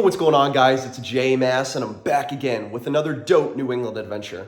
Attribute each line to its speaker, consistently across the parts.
Speaker 1: Yo, what's going on, guys? It's J-Mass, and I'm back again with another dope New England adventure.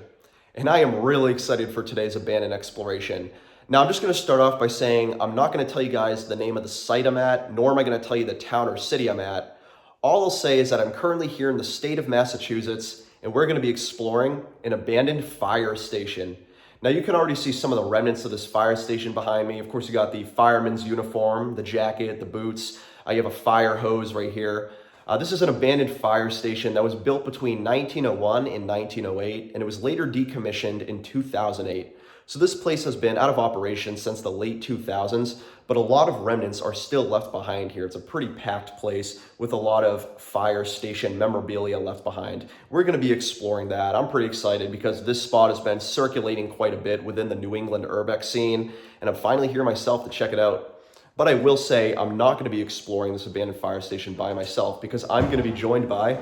Speaker 1: And I am really excited for today's abandoned exploration. Now, I'm just going to start off by saying I'm not going to tell you guys the name of the site I'm at, nor am I going to tell you the town or city I'm at. All I'll say is that I'm currently here in the state of Massachusetts, and we're going to be exploring an abandoned fire station. Now, you can already see some of the remnants of this fire station behind me. Of course, you got the fireman's uniform, the jacket, the boots. You have a fire hose right here. This is an abandoned fire station that was built between 1901 and 1908, and it was later decommissioned in 2008. So this place has been out of operation since the late 2000s, but a lot of remnants are still left behind here. It's a pretty packed place with a lot of fire station memorabilia left behind. We're going to be exploring that. I'm pretty excited because this spot has been circulating quite a bit within the New England urbex scene, and I'm finally here myself to check it out. But I will say I'm not going to be exploring this abandoned fire station by myself because I'm going to be joined by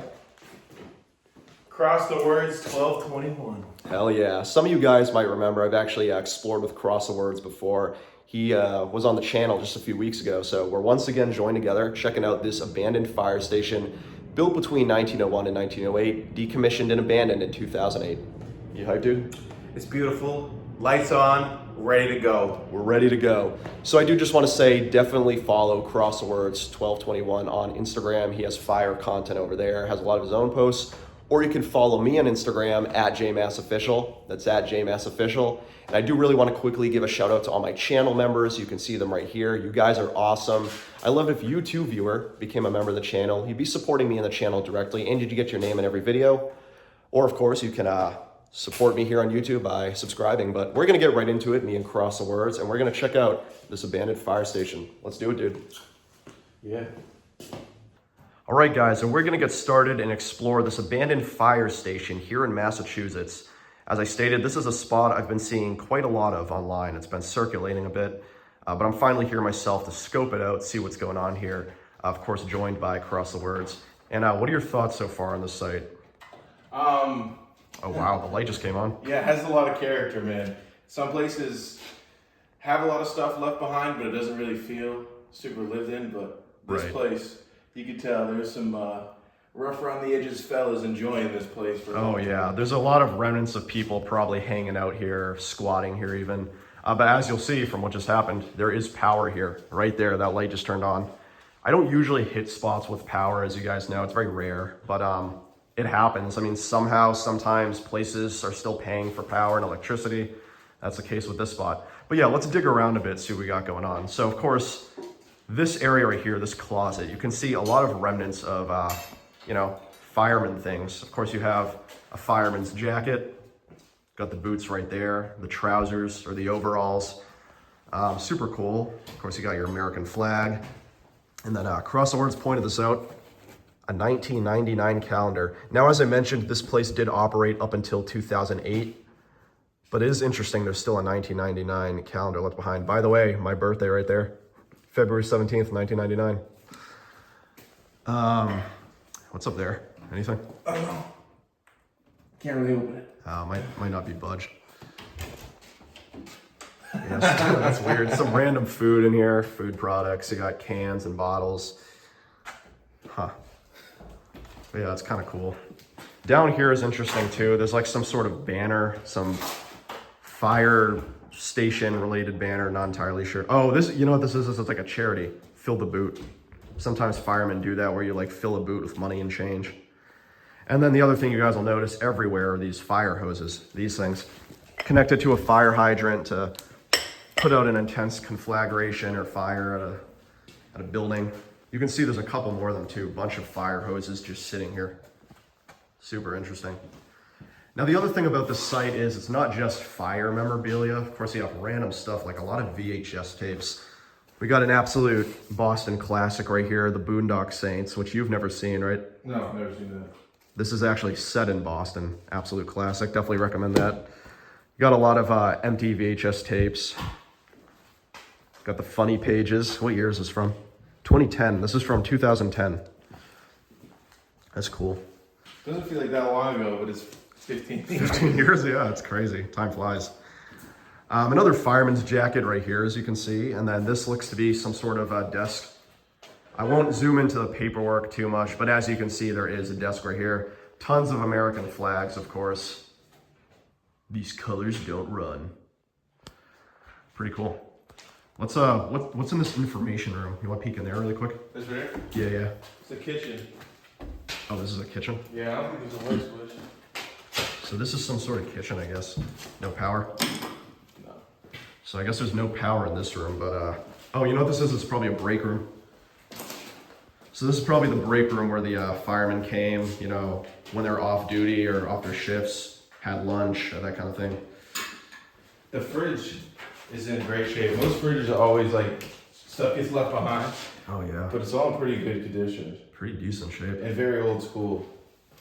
Speaker 2: crossthewords1221.
Speaker 1: Hell yeah. Some of you guys might remember I've actually explored with Cross the Words before. He was on the channel just a few weeks ago. So we're once again joined together, checking out this abandoned fire station built between 1901 and 1908, decommissioned and abandoned in 2008. You hyped, dude?
Speaker 2: It's beautiful. Lights on. Ready to go.
Speaker 1: We're ready to go. So I do just want to say, definitely follow crossthewords1221 on Instagram. He has fire content over there, has a lot of his own posts. Or you can follow me on Instagram at jmassofficial. That's at jmassofficial. And I do really want to quickly give a shout out to all my channel members. You can see them right here. You guys are awesome. I love if you too, viewer, became a member of the channel. You'd be supporting me in the channel directly, and you get your name in every video. Or of course, you can support me here on YouTube by subscribing, but we're gonna get right into it, me and Cross the Words, and we're gonna check out this abandoned fire station. Let's do it, dude.
Speaker 2: Yeah.
Speaker 1: All right, guys, and we're gonna get started and explore this abandoned fire station here in Massachusetts. As I stated, this is a spot I've been seeing quite a lot of online. It's been circulating a bit, but I'm finally here myself to scope it out, see what's going on here. Of course, joined by Cross the Words. And what are your thoughts so far on this site?
Speaker 2: Oh
Speaker 1: wow, the light just came on.
Speaker 2: Yeah, it has a lot of character, man. Some places have a lot of stuff left behind, but it doesn't really feel super lived in. But this place, you can tell there's some rough around the edges fellas enjoying this place.
Speaker 1: Oh yeah, there's a lot of remnants of people probably hanging out here, squatting here even. But as you'll see from what just happened, there is power here, right there. That light just turned on. I don't usually hit spots with power, as you guys know. It's very rare, but it happens. I mean, somehow, sometimes places are still paying for power and electricity. That's the case with this spot. But yeah, let's dig around a bit, see what we got going on. So of course, this area right here, this closet, you can see a lot of remnants of, fireman things. Of course, you have a fireman's jacket, got the boots right there, the trousers or the overalls. Super cool. Of course, you got your American flag. And then Cross the Words pointed this out. A 1999 calendar. Now, as I mentioned, this place did operate up until 2008, but it is interesting there's still a 1999 calendar left behind. By the way, my birthday right there, February 17th, 1999. What's up there? Anything?
Speaker 2: I don't know. Can't really open it.
Speaker 1: Might not be budged. Yeah, that's weird. Some random food in here, food products. You got cans and bottles. Huh. But yeah, it's kind of cool. Down here is interesting too. There's like some sort of banner, some fire station related banner, not entirely sure. Oh, this, you know what this is? This is like a charity, fill the boot. Sometimes firemen do that where you like fill a boot with money and change. And then the other thing you guys will notice everywhere are these fire hoses, these things connected to a fire hydrant to put out an intense conflagration or fire at a building. You can see there's a couple more of them too, a bunch of fire hoses just sitting here. Super interesting. Now the other thing about this site is it's not just fire memorabilia. Of course you have random stuff like a lot of VHS tapes. We got an absolute Boston classic right here, the Boondock Saints, which you've never seen, right?
Speaker 2: No, I've never seen that.
Speaker 1: This is actually set in Boston, absolute classic, definitely recommend that. You got a lot of empty VHS tapes. Got the funny pages. What year is this from? 2010. This is from 2010. That's cool.
Speaker 2: Doesn't feel like that long ago, but it's 15 years.
Speaker 1: 15 years, yeah, it's crazy. Time flies. Another fireman's jacket right here, as you can see. And then this looks to be some sort of desk I won't zoom into the paperwork too much, but as you can see, there is a desk right here. Tons of American flags, of course. These colors don't run. Pretty cool. What's in this information room? You want to peek in there really quick?
Speaker 2: This right
Speaker 1: Yeah, yeah.
Speaker 2: It's the kitchen.
Speaker 1: Oh, this is a kitchen?
Speaker 2: Yeah, I don't think there's a light switch.
Speaker 1: So this is some sort of kitchen, I guess. No power?
Speaker 2: No.
Speaker 1: So I guess there's no power in this room, but oh, you know what this is? It's probably a break room. So this is probably the break room where the firemen came, you know, when they're off duty or off their shifts, had lunch, that kind of thing.
Speaker 2: The fridge is in great shape. Most fridges are always like stuff gets left behind,
Speaker 1: Oh yeah,
Speaker 2: but it's all in pretty good condition
Speaker 1: pretty decent shape.
Speaker 2: and very old school.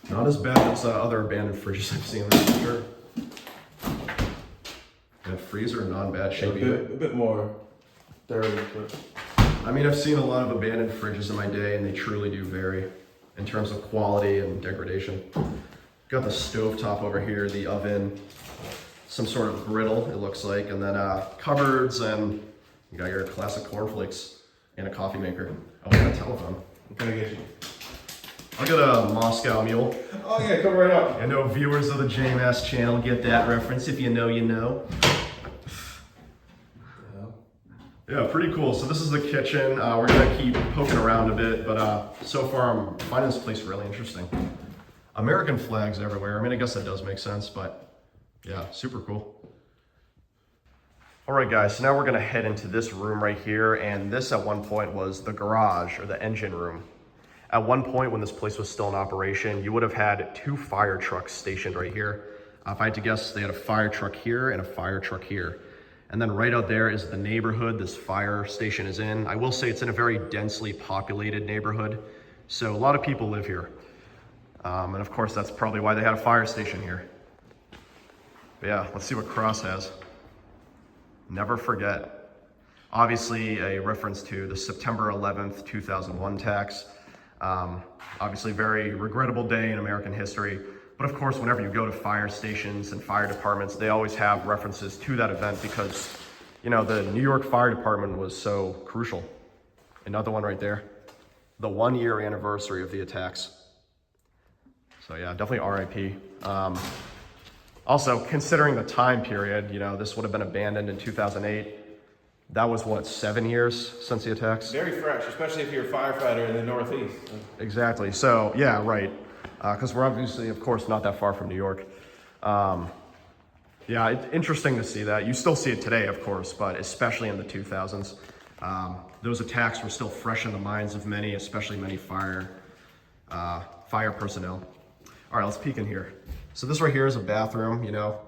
Speaker 1: Not as bad as other abandoned fridges I've seen, that's for sure. That freezer, not in bad shape either.
Speaker 2: A bit more dirty, but
Speaker 1: I mean, I've seen a lot of abandoned fridges in my day, and they truly do vary in terms of quality and degradation. Got the stovetop over here, the oven, some sort of griddle, it looks like, and then cupboards, and you got your classic cornflakes and a coffee maker. Oh, and a telephone.
Speaker 2: I'm gonna get you.
Speaker 1: I'll get a Moscow Mule.
Speaker 2: Oh yeah, come right up.
Speaker 1: I know viewers of the JMass channel get that reference. If you know, you know. Yeah, pretty cool. So this is the kitchen. We're gonna keep poking around a bit, but so far I'm finding this place really interesting. American flags everywhere. I mean, I guess that does make sense, but yeah, super cool. All right, guys, so now we're gonna head into this room right here, and this at one point was the garage or the engine room. At one point when this place was still in operation, you would have had 2 fire trucks stationed right here. If I had to guess, they had a fire truck here and a fire truck here. And then right out there is the neighborhood this fire station is in. I will say it's in a very densely populated neighborhood, so a lot of people live here. And of course, that's probably why they had a fire station here. But yeah, let's see what Cross has. Never forget. Obviously a reference to the September 11th, 2001 attacks. Obviously very regrettable day in American history. But of course, whenever you go to fire stations and fire departments, they always have references to that event because, you know, the New York Fire Department was so crucial. Another one right there. The 1-year anniversary of the attacks. So yeah, definitely RIP. Also, considering the time period, you know, this would have been abandoned in 2008. That was what, 7 years since the attacks?
Speaker 2: Very fresh, especially if you're a firefighter in the Northeast.
Speaker 1: Exactly. So yeah, right. Because we're obviously, of course, not that far from New York. Yeah, it's interesting to see that. You still see it today, of course, but especially in the 2000s. Those attacks were still fresh in the minds of many, especially many fire personnel. All right, let's peek in here. So this right here is a bathroom, you know.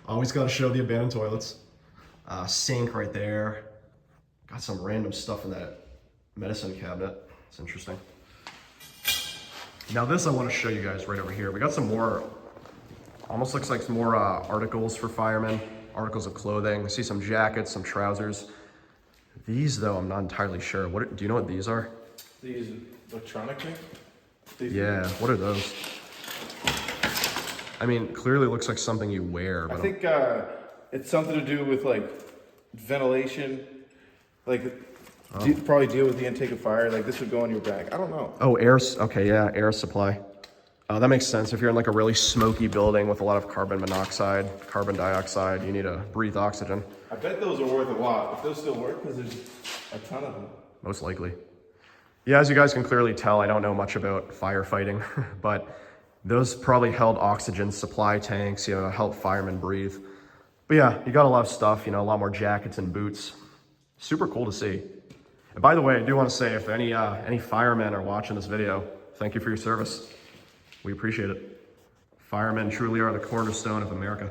Speaker 1: Always got to show the abandoned toilets. Sink right there. Got some random stuff in that medicine cabinet. It's interesting. Now this I want to show you guys right over here. We got some more, almost looks like some more articles for firemen, articles of clothing. I see some jackets, some trousers. These though, I'm not entirely sure. Do you know what these are?
Speaker 2: These electronic things?
Speaker 1: Yeah, what are those? I mean, clearly looks like something you wear. But
Speaker 2: I think it's something to do with like ventilation, like probably deal with the intake of fire. Like this would go on your back. I don't know.
Speaker 1: Oh, okay, yeah, air supply. That makes sense. If you're in like a really smoky building with a lot of carbon monoxide, carbon dioxide, you need to breathe oxygen.
Speaker 2: I bet those are worth a lot. If those still work, because there's a ton of them.
Speaker 1: Most likely. Yeah, as you guys can clearly tell, I don't know much about firefighting, but those probably held oxygen supply tanks, you know, to help firemen breathe. But yeah, you got a lot of stuff, you know, a lot more jackets and boots. Super cool to see. And by the way, I do want to say, if any firemen are watching this video, thank you for your service. We appreciate it. Firemen truly are the cornerstone of America.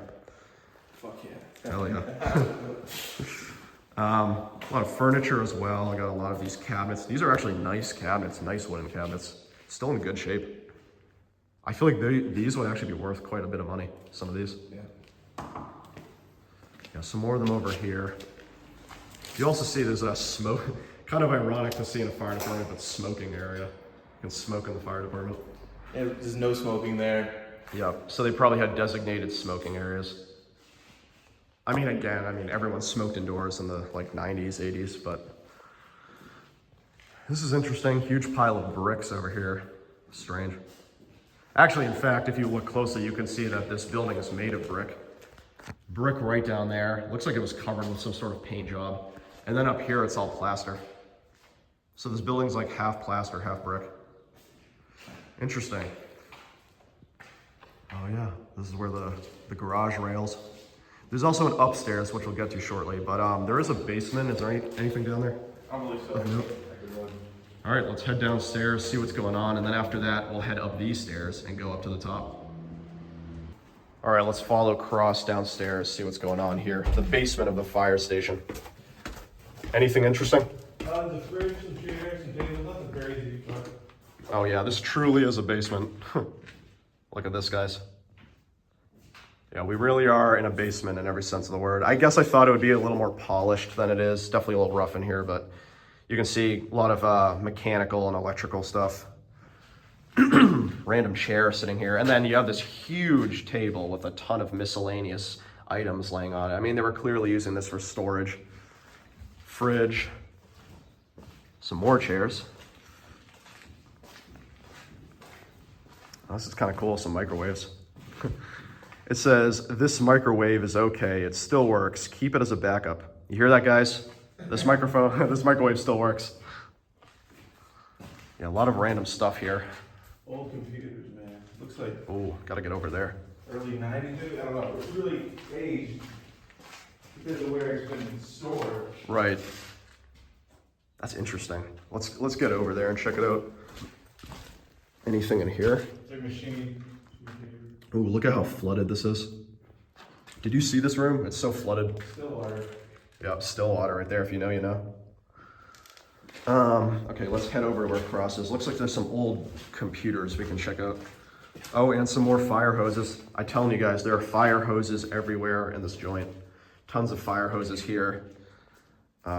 Speaker 2: Fuck yeah.
Speaker 1: Hell yeah. A lot of furniture as well. I got a lot of these cabinets. These are actually nice cabinets, nice wooden cabinets. Still in good shape. I feel like these would actually be worth quite a bit of money, some of these.
Speaker 2: Yeah.
Speaker 1: Yeah, some more of them over here. You also see there's a smoke, kind of ironic to see in a fire department, but smoking area. You can smoke in the fire department.
Speaker 2: Yeah, there's no smoking there.
Speaker 1: Yeah, so they probably had designated smoking areas. I mean, again, everyone smoked indoors in the like 90s, 80s, but This is interesting. Huge pile of bricks over here. Strange. Actually, in fact, if you look closely, you can see that this building is made of brick. Brick right down there. Looks like it was covered with some sort of paint job. And then up here, it's all plaster. So this building's like half plaster, half brick. Interesting. Oh yeah, this is where the garage rails. There's also an upstairs, which we'll get to shortly, but there is a basement. Is there anything down there?
Speaker 2: I believe so.
Speaker 1: All right, let's head downstairs, see what's going on, and then after that, we'll head up these stairs and go up to the top. All right, let's follow Cross downstairs, see what's going on here. The basement of the fire station. Anything interesting?
Speaker 2: The fridge, some chairs, some tables, nothing crazy, but...
Speaker 1: Oh yeah, this truly is a basement. Look at this, guys. Yeah, we really are in a basement in every sense of the word. I guess I thought it would be a little more polished than it is. Definitely a little rough in here, but you can see a lot of mechanical and electrical stuff. Random chair sitting here. And then you have this huge table with a ton of miscellaneous items laying on it. I mean, they were clearly using this for storage. Fridge. Some more chairs. Oh, this is kind of cool, some microwaves. It says, this microwave is okay, it still works, keep it as a backup. You hear that, guys? This microwave still works. Yeah, a lot of random stuff here.
Speaker 2: Old computers, man. Looks like
Speaker 1: Oh, gotta get over there.
Speaker 2: early 90s, I don't know. It's really aged because of where it's been stored.
Speaker 1: Right. That's interesting. Let's get over there and check it out. Anything in here?
Speaker 2: It's like machine.
Speaker 1: Ooh, look at how flooded this is. Did you see this room? It's so flooded.
Speaker 2: Still water.
Speaker 1: Yep, still water right there. If you know, you know. Okay, let's head over to where Cross is. Looks like there's some old computers we can check out. Oh, and some more fire hoses. I'm telling you guys, there are fire hoses everywhere in this joint. Tons of fire hoses here.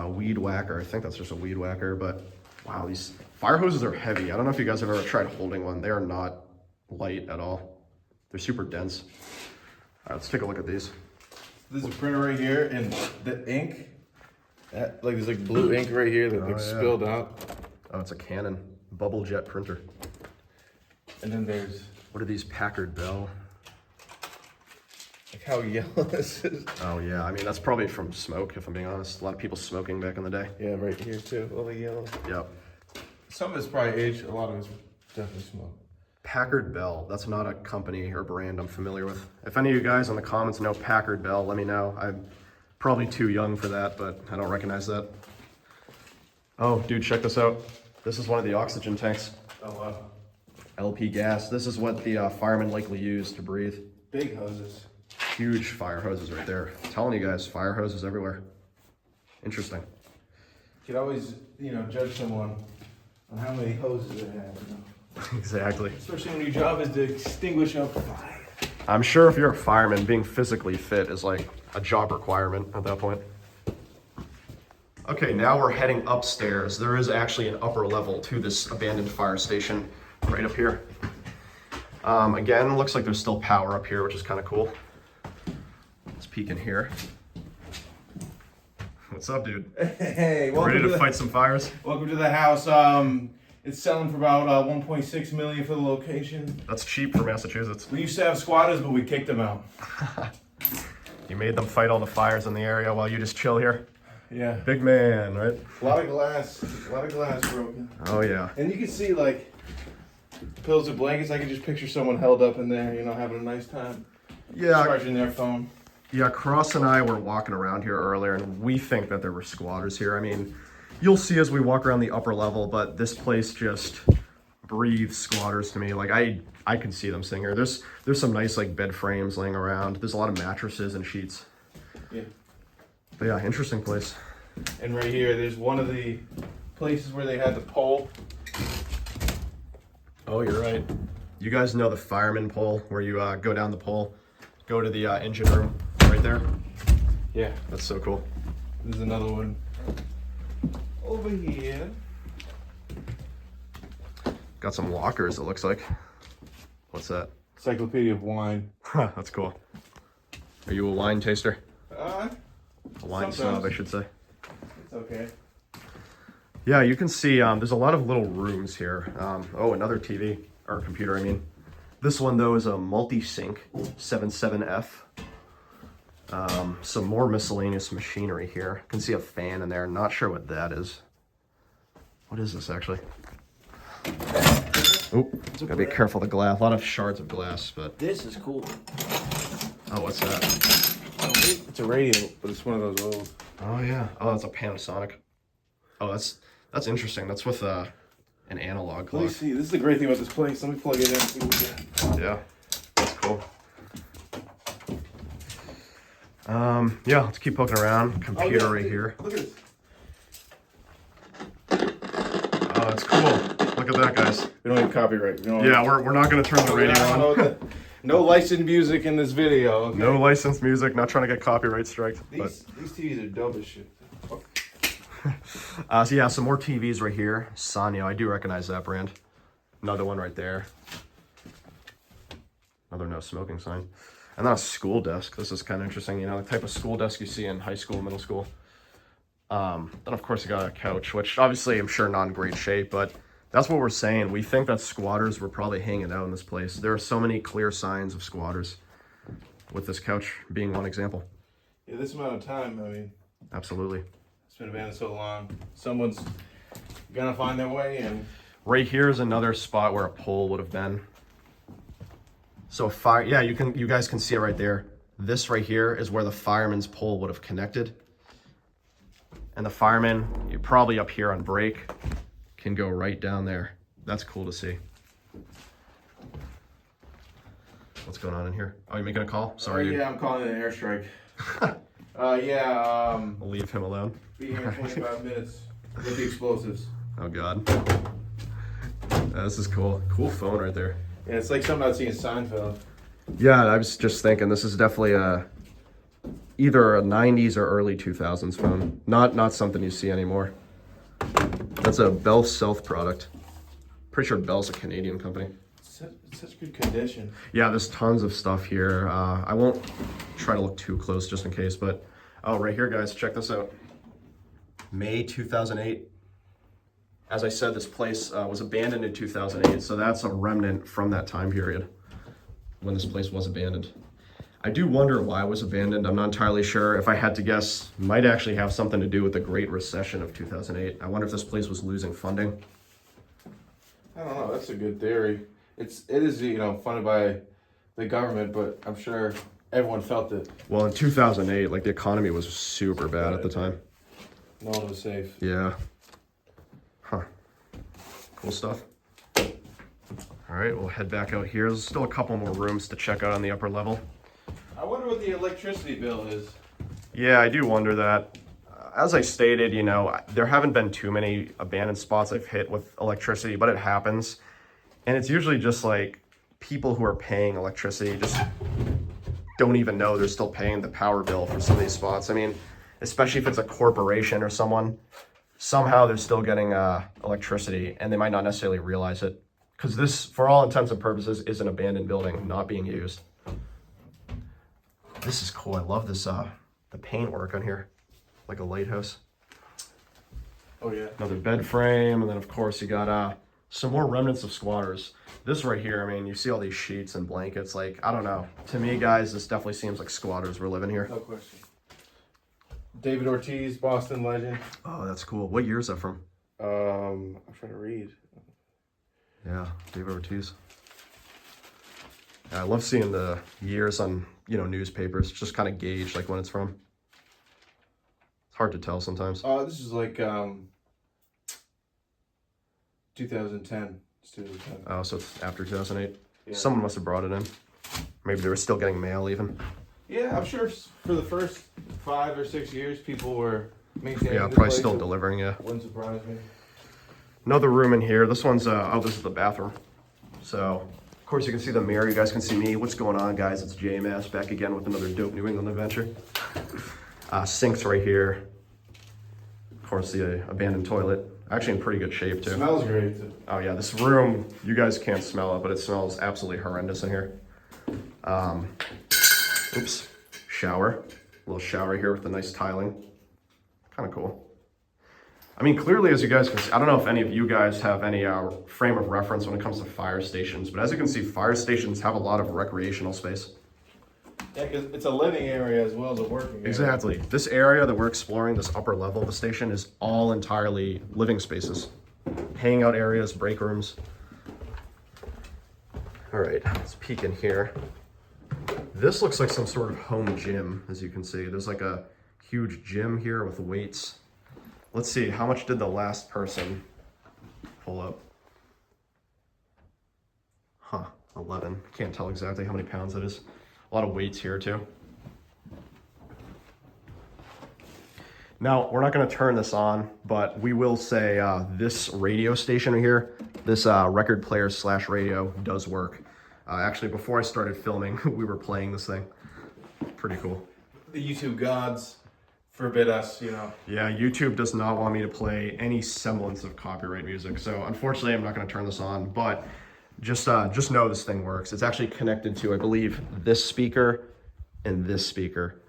Speaker 1: Weed whacker. I think that's just a weed whacker, but wow, these fire hoses are heavy. I don't know if you guys have ever tried holding one. They are not light at all. They're super dense. All right, let's take a look at these.
Speaker 2: There's a printer right here, and the ink, there's like blue ink right here that spilled out.
Speaker 1: Oh, it's a Canon bubble jet printer.
Speaker 2: And then there's,
Speaker 1: What are these? Packard Bell.
Speaker 2: like, how yellow this is.
Speaker 1: Oh yeah, I mean that's probably from smoke, if I'm being honest. A lot of people smoking back in the day.
Speaker 2: Yeah, right here too, all the yellow.
Speaker 1: Yep.
Speaker 2: Some of it's probably aged, a lot of it's definitely smoke.
Speaker 1: Packard Bell, that's not a company or brand I'm familiar with. If any of you guys in the comments know Packard Bell, let me know. I'm probably too young for that, but I don't recognize that. Oh, dude, check this out. This is one of the oxygen tanks.
Speaker 2: Oh wow.
Speaker 1: LP gas. This is what the firemen likely use to breathe.
Speaker 2: Big hoses.
Speaker 1: Huge fire hoses right there. I'm telling you guys, fire hoses everywhere. Interesting.
Speaker 2: You could always, judge someone on how many hoses they have,
Speaker 1: Exactly.
Speaker 2: Especially when your job is to extinguish a fire.
Speaker 1: I'm sure if you're a fireman, being physically fit is like a job requirement at that point. Okay, now we're heading upstairs. There is actually an upper level to this abandoned fire station right up here. Again, looks like there's still power up here, which is kind of cool. Let's peek in here. What's up, dude?
Speaker 2: Hey, welcome
Speaker 1: Ready to fight some fires?
Speaker 2: Welcome to the house. It's selling for about 1.6 million for the location.
Speaker 1: That's cheap for Massachusetts.
Speaker 2: We used to have squatters, but we kicked them out.
Speaker 1: You made them fight all the fires in the area while you just chill here?
Speaker 2: Yeah.
Speaker 1: Big man, right?
Speaker 2: A lot of glass broken.
Speaker 1: Oh yeah.
Speaker 2: And you can see like pillows and blankets. I can just picture someone held up in there, having a nice time.
Speaker 1: Yeah.
Speaker 2: Charging their phone.
Speaker 1: Yeah, Cross and I were walking around here earlier, and we think that there were squatters here. I mean, you'll see as we walk around the upper level, but this place just breathes squatters to me. Like I can see them sitting here. There's some nice like bed frames laying around. There's a lot of mattresses and sheets.
Speaker 2: Yeah.
Speaker 1: But yeah, interesting place.
Speaker 2: And right here, there's one of the places where they had the pole.
Speaker 1: Oh, you're right. You guys know the fireman pole where you go down the pole, go to the engine room right there?
Speaker 2: Yeah.
Speaker 1: That's so cool.
Speaker 2: There's another one over here.
Speaker 1: Got some lockers, it looks like. What's that?
Speaker 2: Encyclopedia of wine.
Speaker 1: That's cool. Are you a wine taster?
Speaker 2: Uh,
Speaker 1: A wine
Speaker 2: sometimes.
Speaker 1: snob, I should say.
Speaker 2: It's okay.
Speaker 1: Yeah, you can see there's a lot of little rooms here. Oh, another TV, or computer, I mean. This one, though, is a multi-sync 77F. Some more miscellaneous machinery here. You can see a fan in there. Not sure what that is. What is this, actually? Oh, gotta be careful of the glass. A lot of shards of glass, but...
Speaker 2: This is cool.
Speaker 1: Oh, what's that?
Speaker 2: It's a radio, but it's one of those old.
Speaker 1: Oh, yeah. Oh, that's a Panasonic. Oh, that's interesting. That's with an analog clock.
Speaker 2: Let me see. This is the great thing about this place. Let me plug it in and see what we get.
Speaker 1: Yeah, that's cool. Yeah, let's keep poking around. Computer right here.
Speaker 2: Look at this.
Speaker 1: Oh, that's cool. Look at that, guys.
Speaker 2: We don't have copyright.
Speaker 1: Yeah, we're not going to turn the radio on.
Speaker 2: No licensed music in this video. Okay?
Speaker 1: No licensed music. Not trying to get copyright striked.
Speaker 2: These TVs are dope as shit.
Speaker 1: So yeah, some more TVs right here. Sanyo, I do recognize that brand. Another one right there. Another no smoking sign. And then a school desk. This is kind of interesting, you know, the type of school desk you see in high school, middle school. Then of course you got a couch, which obviously I'm sure not in great shape, but that's what we're saying. We think that squatters were probably hanging out in this place. There are so many clear signs of squatters, with this couch being one example.
Speaker 2: Yeah, this amount of time, I mean.
Speaker 1: Absolutely.
Speaker 2: It's been abandoned so long. Someone's gonna find their way in.
Speaker 1: Right here is another spot where a pole would have been. So fire, yeah, you guys can see it right there. This right here is where the fireman's pole would have connected. And the fireman, you're probably up here on break, can go right down there. That's cool to see. What's going on in here? Oh, you making a call? Sorry.
Speaker 2: Yeah, I'm calling it an airstrike.
Speaker 1: I'll leave him alone.
Speaker 2: Be here in 25 minutes with the explosives.
Speaker 1: Oh God. This is cool. Cool phone right there.
Speaker 2: Yeah, it's like something I'd see in Seinfeld.
Speaker 1: Yeah, I was just thinking this is definitely either a 90s or early 2000s phone. Not something you see anymore. That's a Bell South product. Pretty sure Bell's a Canadian company.
Speaker 2: It's such good condition.
Speaker 1: Yeah, there's tons of stuff here. I won't try to look too close just in case, but oh, right here, guys, check this out. May 2008. As I said, this place was abandoned in 2008, so that's a remnant from that time period when this place was abandoned. I do wonder why it was abandoned. I'm not entirely sure. If I had to guess, might actually have something to do with the Great Recession of 2008. I wonder if this place was losing funding.
Speaker 2: I don't know. That's a good theory. It is funded by the government, but I'm sure everyone felt it.
Speaker 1: Well, in 2008, like the economy was super bad at the time.
Speaker 2: No one was safe.
Speaker 1: Yeah. Huh. Cool stuff. All right, we'll head back out here. There's still a couple more rooms to check out on the upper level.
Speaker 2: I wonder what the electricity bill is.
Speaker 1: Yeah, I do wonder that. As I stated, you know, there haven't been too many abandoned spots I've hit with electricity, but it happens. And it's usually just like people who are paying electricity just don't even know they're still paying the power bill for some of these spots. I mean, especially if it's a corporation or someone, somehow they're still getting electricity and they might not necessarily realize it. Because this, for all intents and purposes, is an abandoned building, not being used. This is cool. I love this, the paint work on here, like a lighthouse.
Speaker 2: Oh yeah.
Speaker 1: Another bed frame, and then of course you got some more remnants of squatters. This right here, I mean, you see all these sheets and blankets. Like, I don't know. To me, guys, this definitely seems like squatters were living here.
Speaker 2: No question. David Ortiz, Boston legend.
Speaker 1: Oh, that's cool. What year is that from?
Speaker 2: I'm trying to read.
Speaker 1: Yeah, David Ortiz. Yeah, I love seeing the years on, newspapers. Just kind of gauge like when it's from. It's hard to tell sometimes.
Speaker 2: This is like 2010. It's 2010.
Speaker 1: Oh, so it's after 2008.
Speaker 2: Yeah.
Speaker 1: Someone must have brought it in. Maybe they were still getting mail even.
Speaker 2: Yeah, I'm sure for the first 5 or 6 years, people were maintaining.
Speaker 1: Yeah, probably still delivering. Yeah.
Speaker 2: Wouldn't surprise me.
Speaker 1: Another room in here. This one's this is the bathroom. So, of course, you can see the mirror. You guys can see me. What's going on, guys? It's JMass back again with another dope New England adventure. Sinks right here. Of course, the abandoned toilet. Actually in pretty good shape, too.
Speaker 2: Smells great.
Speaker 1: Oh, yeah. This room, you guys can't smell it, but it smells absolutely horrendous in here. Oops. Shower. A little shower here with the nice tiling. Kind of cool. I mean, clearly, as you guys can see, I don't know if any of you guys have any frame of reference when it comes to fire stations, but as you can see, fire stations have a lot of recreational space.
Speaker 2: Yeah, because it's a living area as well as a working area.
Speaker 1: Exactly. This area that we're exploring, this upper level of the station, is all entirely living spaces. Hangout areas, break rooms. All right, let's peek in here. This looks like some sort of home gym, as you can see. There's like a huge gym here with weights. Let's see, how much did the last person pull up? 11. Can't tell exactly how many pounds it is. A lot of weights here too. Now, we're not going to turn this on, but we will say this radio station right here, this record player / radio does work. Actually, before I started filming, we were playing this thing. Pretty cool.
Speaker 2: The YouTube gods forbid us, you know.
Speaker 1: Yeah, YouTube does not want me to play any semblance of copyright music. So unfortunately, I'm not going to turn this on, but just know this thing works. It's actually connected to, I believe, this speaker and this speaker.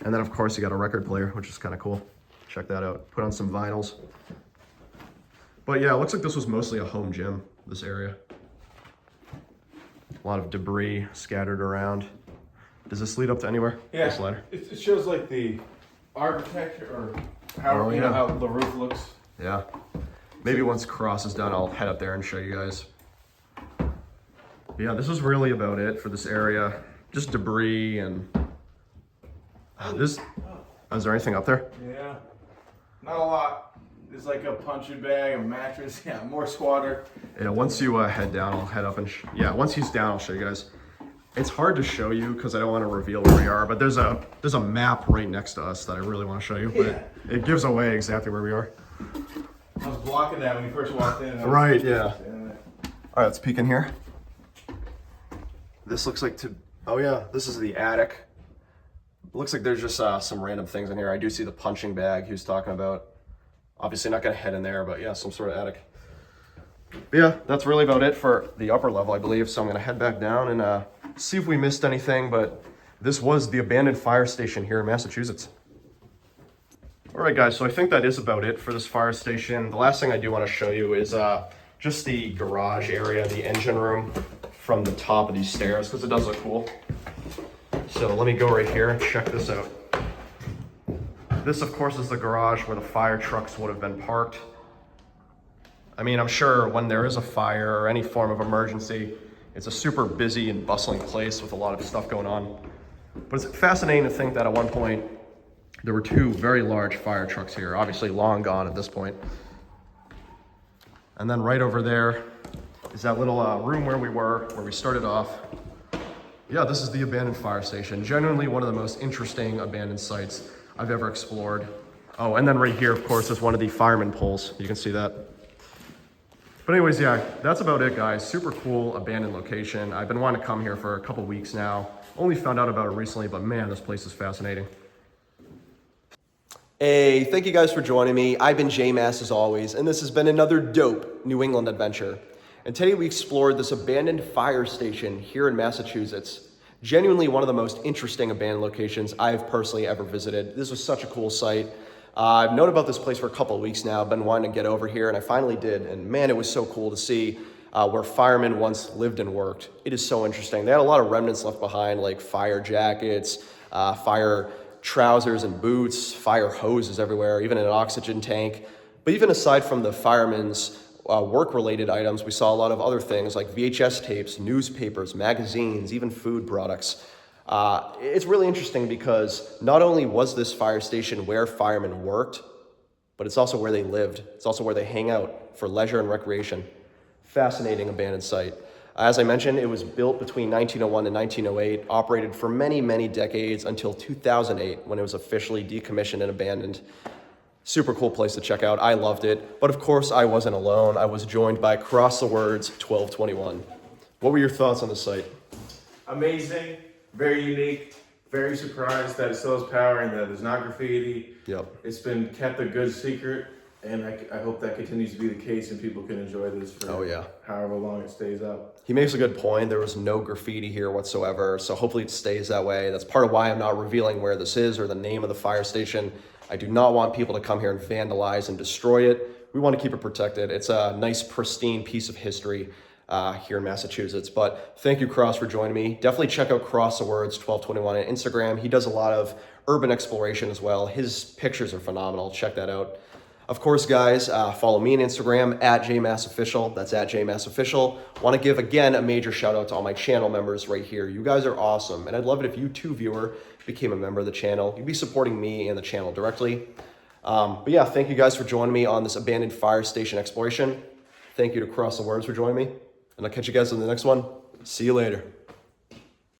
Speaker 1: And then of course you got a record player, which is kind of cool. Check that out. Put on some vinyls. But yeah, it looks like this was mostly a home gym, this area. A lot of debris scattered around. Does this lead up to anywhere?
Speaker 2: Yeah,
Speaker 1: This ladder?
Speaker 2: it shows like the architecture or how, you know, how the roof looks.
Speaker 1: Yeah. Maybe once Cross is done, I'll head up there and show you guys. Yeah, this is really about it for this area. Just debris and this. Is there anything up there?
Speaker 2: Yeah, not a lot. There's like a punching bag, a mattress, yeah, more squatter.
Speaker 1: Yeah, once you head down, I'll head up and once he's down, I'll show you guys. It's hard to show you because I don't want to reveal where we are, but there's a map right next to us that I really want to show you, but it gives away exactly where we are.
Speaker 2: I was blocking that when you first walked in.
Speaker 1: Right, yeah. All right, let's peek in here. This looks like oh yeah, this is the attic. It looks like there's just some random things in here. I do see the punching bag he was talking about. Obviously not gonna head in there, but yeah, some sort of attic. But yeah, that's really about it for the upper level, I believe. So I'm gonna head back down and see if we missed anything, but this was the abandoned fire station here in Massachusetts. All right, guys, so I think that is about it for this fire station. The last thing I do want to show you is just the garage area, the engine room from the top of these stairs, because it does look cool. So let me go right here and check this out. This, of course, is the garage where the fire trucks would have been parked. I mean, I'm sure when there is a fire or any form of emergency, it's a super busy and bustling place with a lot of stuff going on. But it's fascinating to think that at one point, there were two very large fire trucks here, obviously long gone at this point. And then right over there is that little room where we started off. Yeah, this is the abandoned fire station. Genuinely one of the most interesting abandoned sites I've ever explored. Oh, and then right here, of course, is one of the fireman poles. You can see that. But anyways, yeah, that's about it, guys. Super cool abandoned location. I've been wanting to come here for a couple weeks now. Only found out about it recently, but man, this place is fascinating. Hey, thank you guys for joining me. I've been J-Mass as always, and this has been another dope New England adventure. And today we explored this abandoned fire station here in Massachusetts. Genuinely one of the most interesting abandoned locations I've personally ever visited. This was such a cool site. I've known about this place for a couple of weeks now. I've been wanting to get over here, and I finally did. And man, it was so cool to see where firemen once lived and worked. It is so interesting. They had a lot of remnants left behind, like fire jackets, fire trousers and boots, fire hoses everywhere, even an oxygen tank. But even aside from the firemen's work-related items, we saw a lot of other things like VHS tapes, newspapers, magazines, even food products. It's really interesting because not only was this fire station where firemen worked, but it's also where they lived. It's also where they hang out for leisure and recreation. Fascinating abandoned site. As I mentioned, it was built between 1901 and 1908, operated for many, many decades until 2008 when it was officially decommissioned and abandoned. Super cool place to check out. I loved it. But of course, I wasn't alone. I was joined by crossthewords1221. What were your thoughts on the site?
Speaker 2: Amazing, very unique, very surprised that it still has power and that there's not graffiti.
Speaker 1: Yep.
Speaker 2: It's been kept a good secret, and I hope that continues to be the case and people can enjoy this for however long it stays up.
Speaker 1: He makes a good point. There was no graffiti here whatsoever, so hopefully it stays that way. That's part of why I'm not revealing where this is or the name of the fire station. I do not want people to come here and vandalize and destroy it. We want to keep it protected. It's a nice, pristine piece of history here in Massachusetts. But thank you, Cross, for joining me. Definitely check out crossthewords1221 on Instagram. He does a lot of urban exploration as well. His pictures are phenomenal. Check that out. Of course, guys, follow me on Instagram at jmassofficial. That's at jmassofficial. Want to give, again, a major shout out to all my channel members right here. You guys are awesome. And I'd love it if you too, viewer, became a member of the channel. You'd be supporting me and the channel directly. But yeah, thank you guys for joining me on this abandoned fire station exploration. Thank you to Cross the Words for joining me. And I'll catch you guys on the next one. See you later.